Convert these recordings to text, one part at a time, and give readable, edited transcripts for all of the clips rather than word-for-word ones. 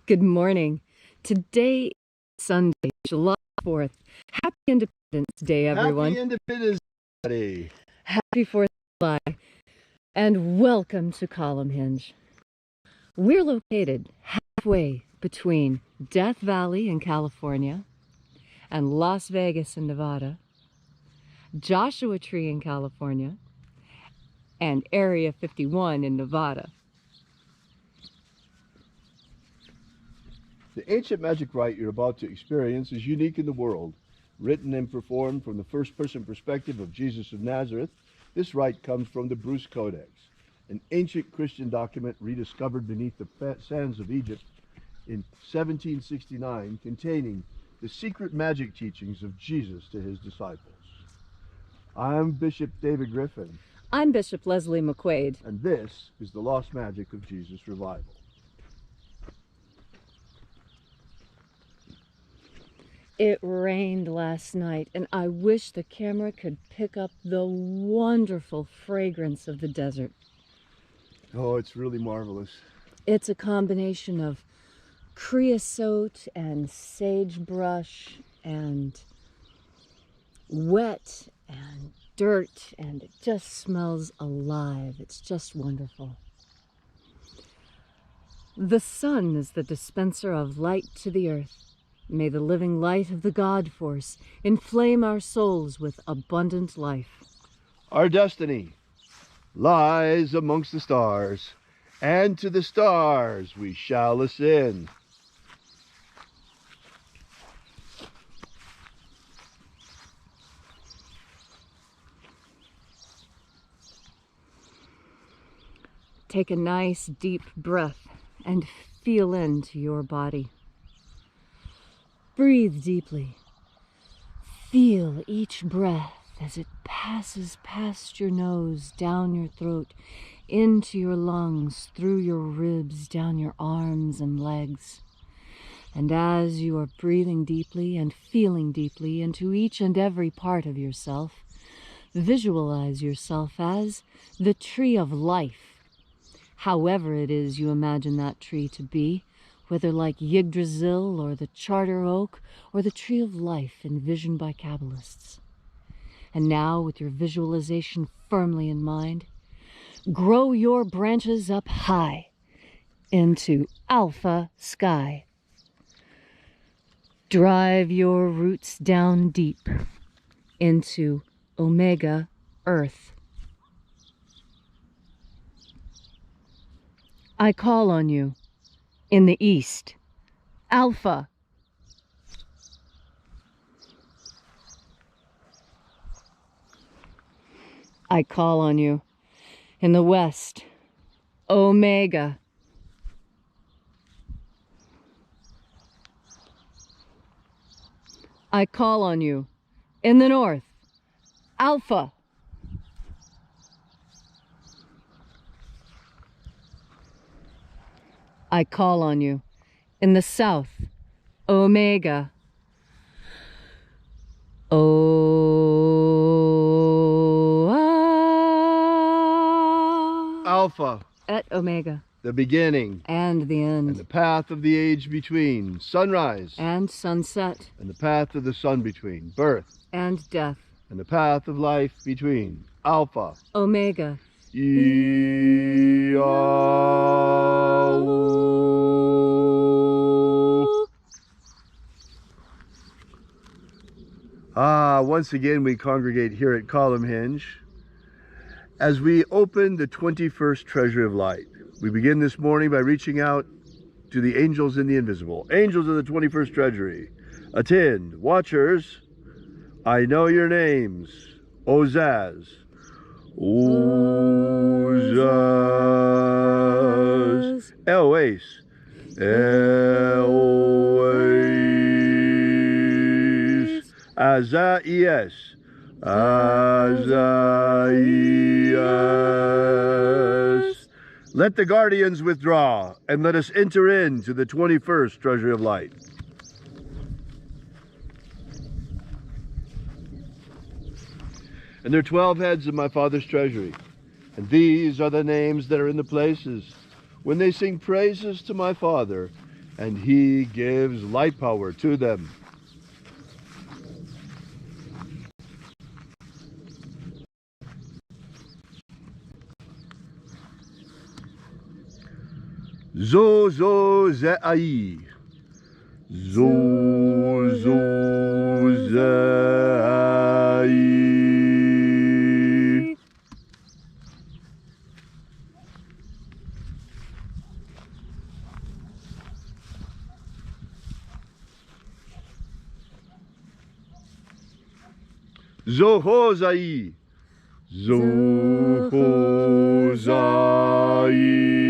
Good morning. Today is Sunday, July 4th. Happy Independence Day, everyone. Happy Independence Day. Happy 4th of July. And welcome to Column Hinge. We're located halfway between Death Valley in California and Las Vegas in Nevada, Joshua Tree in California, and Area 51 in Nevada. The ancient magic rite you're about to experience is unique in the world. Written and performed from the first-person perspective of Jesus of Nazareth, this rite comes from the Bruce Codex, an ancient Christian document rediscovered beneath the sands of Egypt in 1769, containing the secret magic teachings of Jesus to his disciples. I'm Bishop David Griffin. I'm Bishop Leslie McQuaid. And this is the Lost Magic of Jesus Revival. It rained last night, and I wish the camera could pick up the wonderful fragrance of the desert. Oh, it's really marvelous. It's a combination of creosote and sagebrush and wet and dirt, and it just smells alive. It's just wonderful. The sun is the dispenser of light to the earth. May the living light of the God Force inflame our souls with abundant life. Our destiny lies amongst the stars, and to the stars we shall ascend. Take a nice deep breath and feel into your body. Breathe deeply. Feel each breath as it passes past your nose, down your throat, into your lungs, through your ribs, down your arms and legs. And as you are breathing deeply and feeling deeply into each and every part of yourself, visualize yourself as the tree of life, however it is you imagine that tree to be, whether like Yggdrasil or the Charter Oak or the Tree of Life envisioned by Kabbalists. And now, with your visualization firmly in mind, grow your branches up high into Alpha Sky. Drive your roots down deep into Omega Earth. I call on you in the east, Alpha. I call on you in the west, Omega. I call on you in the north, Alpha. I call on you in the south, Omega. Alpha. Et Omega. The beginning. And the end. And the path of the age between. Sunrise. And sunset. And the path of the sun between. Birth. And death. And the path of life between. Alpha. Omega. Once again we congregate here at Column Hinge as we open the 21st Treasury of Light. We begin this morning by reaching out to the angels in the invisible. Angels of the 21st Treasury, attend. Watchers, I know your names. Ozaz. Ozaz. Elois. Elois. Azaias. Azaias. Let the guardians withdraw, and let us enter into the 21st Treasury of Light. And there are 12 heads of my Father's treasury, and these are the names that are in the places. When they sing praises to my Father, and he gives light power to them. Zo zo ze ai. Zo zo ze ai. Zo ho zai. Zo ho zai.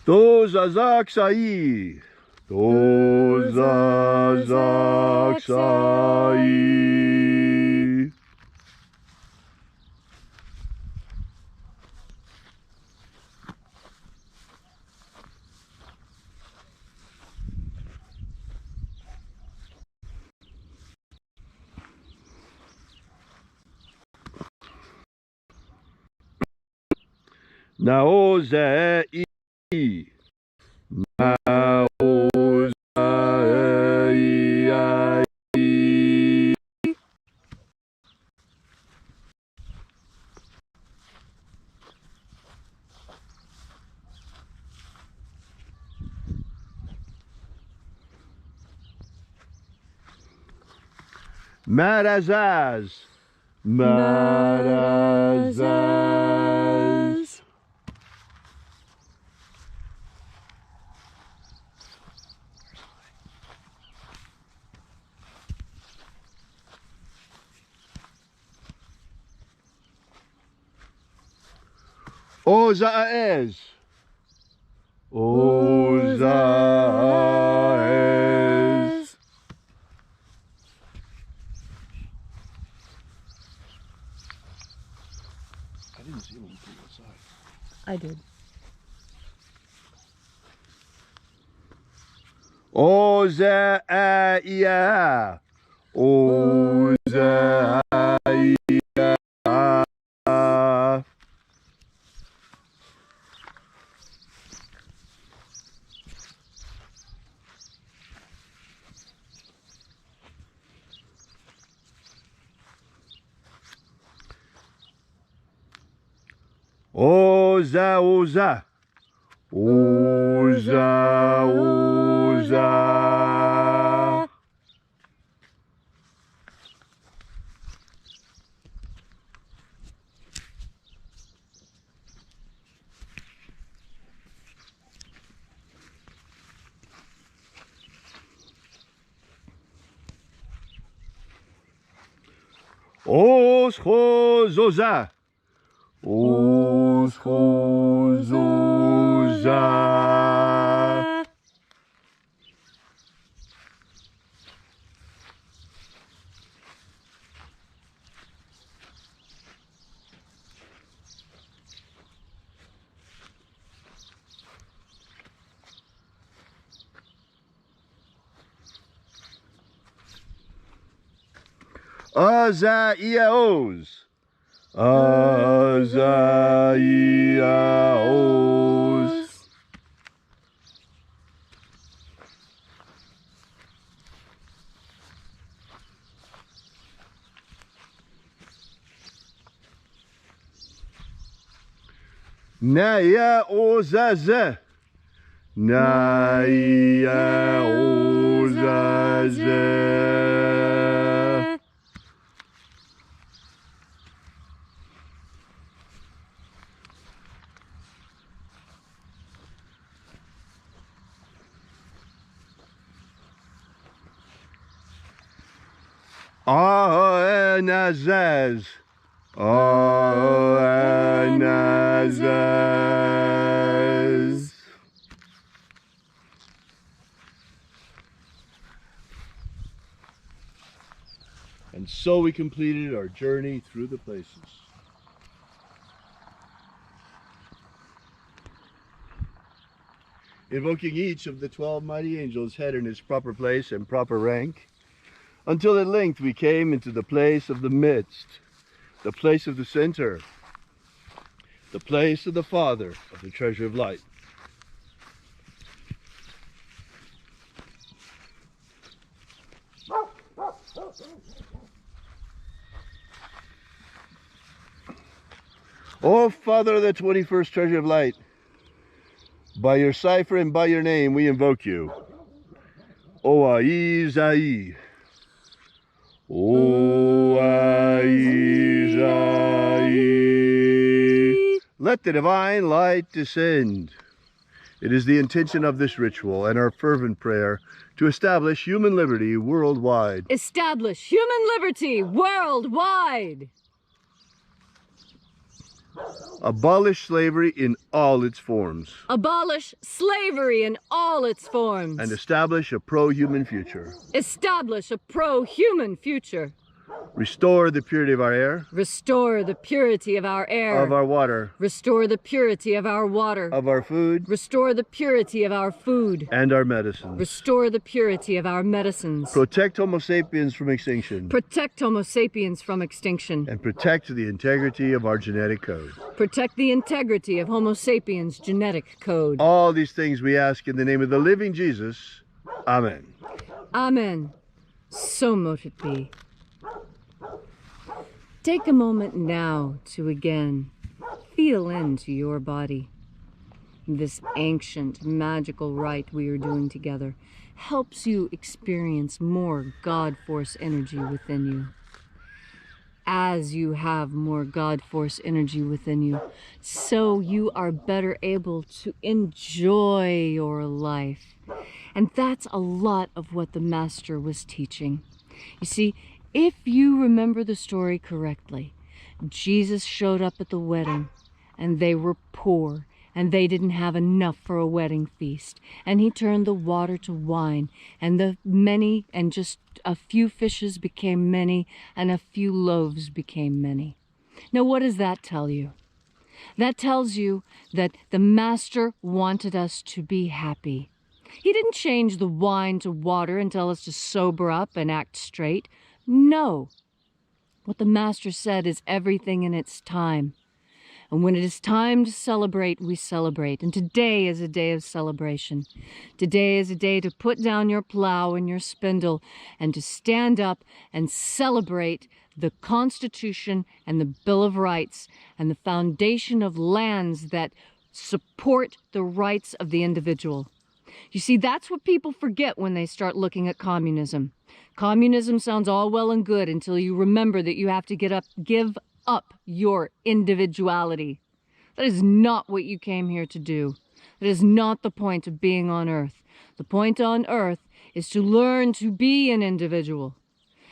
To zazak sai. To zazak sai. Nao ze i. Nao ze i. Marazaz. Marazaz. Ozaez. Ozaez. I didn't see one from outside. I did. Ozaia. Ozaia. Oza, oza. Oza, oza. Oschozoza. Oschozoza. Azaiaos. Azaiaos. Naya ozaze. Naya ozaze. Anazaz. Anazaz. And so we completed our journey through the places. invoking each of the 12 mighty angels head in his proper place and proper rank, until at length we came into the place of the midst, the place of the center, the place of the Father of the treasure of light. O Father of the 21st treasure of light, by your cipher and by your name we invoke you. Oaizai. Oaizai. Let the divine light descend. It is the intention of this ritual and our fervent prayer to establish human liberty worldwide. Establish human liberty worldwide. Abolish slavery in all its forms. Abolish slavery in all its forms. And establish a pro-human future. Establish a pro-human future. Restore the purity of our air. Restore the purity of our air. Of our water. Restore the purity of our water. Of our food. Restore the purity of our food. And our medicines. Restore the purity of our medicines. Protect Homo sapiens from extinction. Protect Homo sapiens from extinction. And protect the integrity of our genetic code. Protect the integrity of Homo sapiens' genetic code. All these things we ask in the name of the living Jesus. Amen. Amen. So mote it be. Take a moment now to again feel into your body. This ancient magical rite we are doing together helps you experience more God Force energy within you. As you have more God Force energy within you, so you are better able to enjoy your life. And that's a lot of what the Master was teaching. You see, if you remember the story correctly, Jesus showed up at the wedding, and they were poor, and they didn't have enough for a wedding feast. And he turned the water to wine, and the many, and just a few fishes became many, and a few loaves became many. Now, what does that tell you? That tells you that the Master wanted us to be happy. He didn't change the wine to water and tell us to sober up and act straight. No. What the Master said is everything in its time. And when it is time to celebrate, we celebrate. And today is a day of celebration. Today is a day to put down your plow and your spindle and to stand up and celebrate the Constitution and the Bill of Rights and the foundation of lands that support the rights of the individual. You see, that's what people forget when they start looking at communism. Communism sounds all well and good until you remember that you have to give up your individuality. That is not what you came here to do. That is not the point of being on Earth. The point on Earth is to learn to be an individual.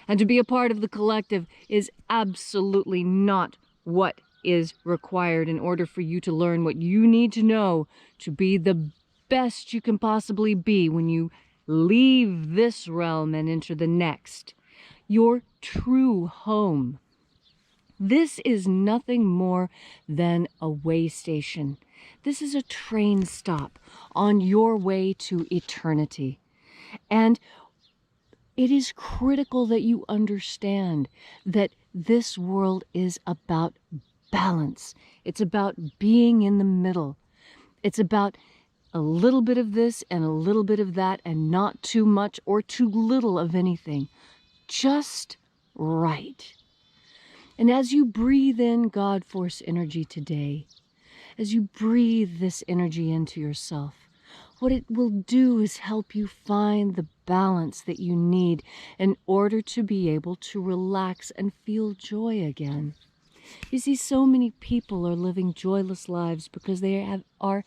And to be a part of the collective is absolutely not what is required in order for you to learn what you need to know to be the best you can possibly be when you leave this realm and enter the next. Your true home. This is nothing more than a way station. This is a train stop on your way to eternity. And it is critical that you understand that this world is about balance. It's about being in the middle. It's about a little bit of this and a little bit of that, and not too much or too little of anything. Just right. And as you breathe in God Force energy today, as you breathe this energy into yourself, what it will do is help you find the balance that you need in order to be able to relax and feel joy again. You see, so many people are living joyless lives because they are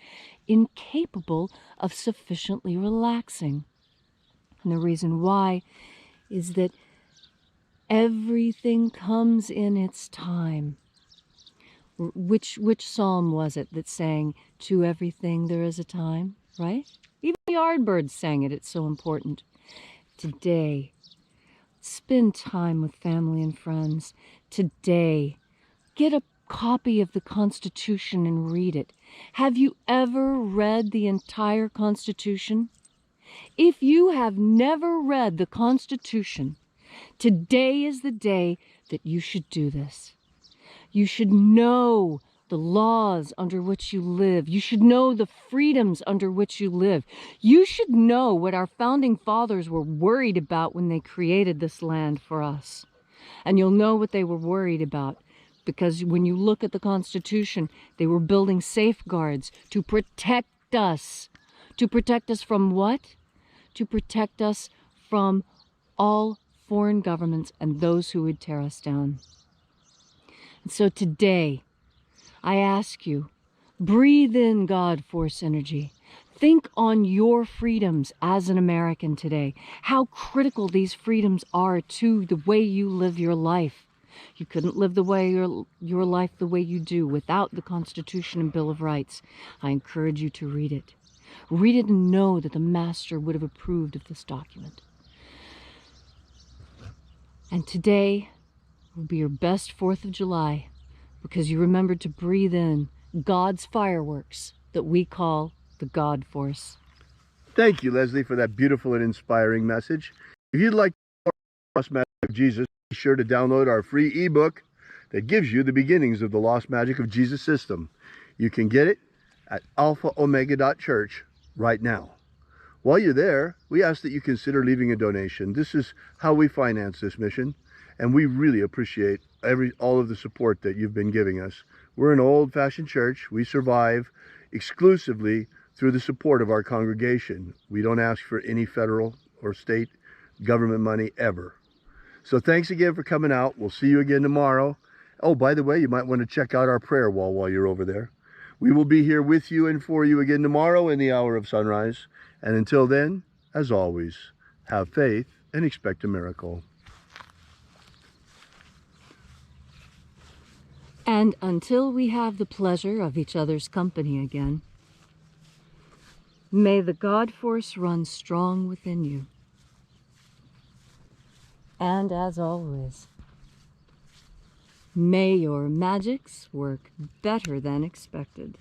incapable of sufficiently relaxing. And the reason why is that everything comes in its time. Which psalm was it that sang, "To everything there is a time," right? Even the Yardbirds sang it. It's so important. Today, spend time with family and friends. Today, get a copy of the Constitution and read it. Have you ever read the entire Constitution? If you have never read the Constitution, today is the day that you should do this. You should know the laws under which you live. You should know the freedoms under which you live. You should know what our founding fathers were worried about when they created this land for us. And you'll know what they were worried about, because when you look at the Constitution, they were building safeguards to protect us. To protect us from what? To protect us from all foreign governments and those who would tear us down. And so today, I ask you, breathe in God force energy. Think on your freedoms as an American today, how critical these freedoms are to the way you live your life. You couldn't live your life the way you do without the Constitution and Bill of Rights. I encourage you to read it. Read it and know that the Master would have approved of this document. And today will be your best 4th of July, because you remembered to breathe in God's fireworks that we call the God Force. Thank you, Leslie, for that beautiful and inspiring message. If you'd like more Lost Magic of Jesus, be sure to download our free ebook that gives you the beginnings of the Lost Magic of Jesus system. You can get it at alphaomega.church right now. While you're there, we ask that you consider leaving a donation. This is how we finance this mission, and we really appreciate all of the support that you've been giving us. We're an old-fashioned church. We survive exclusively through the support of our congregation. We don't ask for any federal or state government money ever. So thanks again for coming out. We'll see you again tomorrow. Oh, by the way, you might want to check out our prayer wall while you're over there. We will be here with you and for you again tomorrow in the hour of sunrise. And until then, as always, have faith and expect a miracle. And until we have the pleasure of each other's company again, may the God Force run strong within you. And as always, may your magics work better than expected.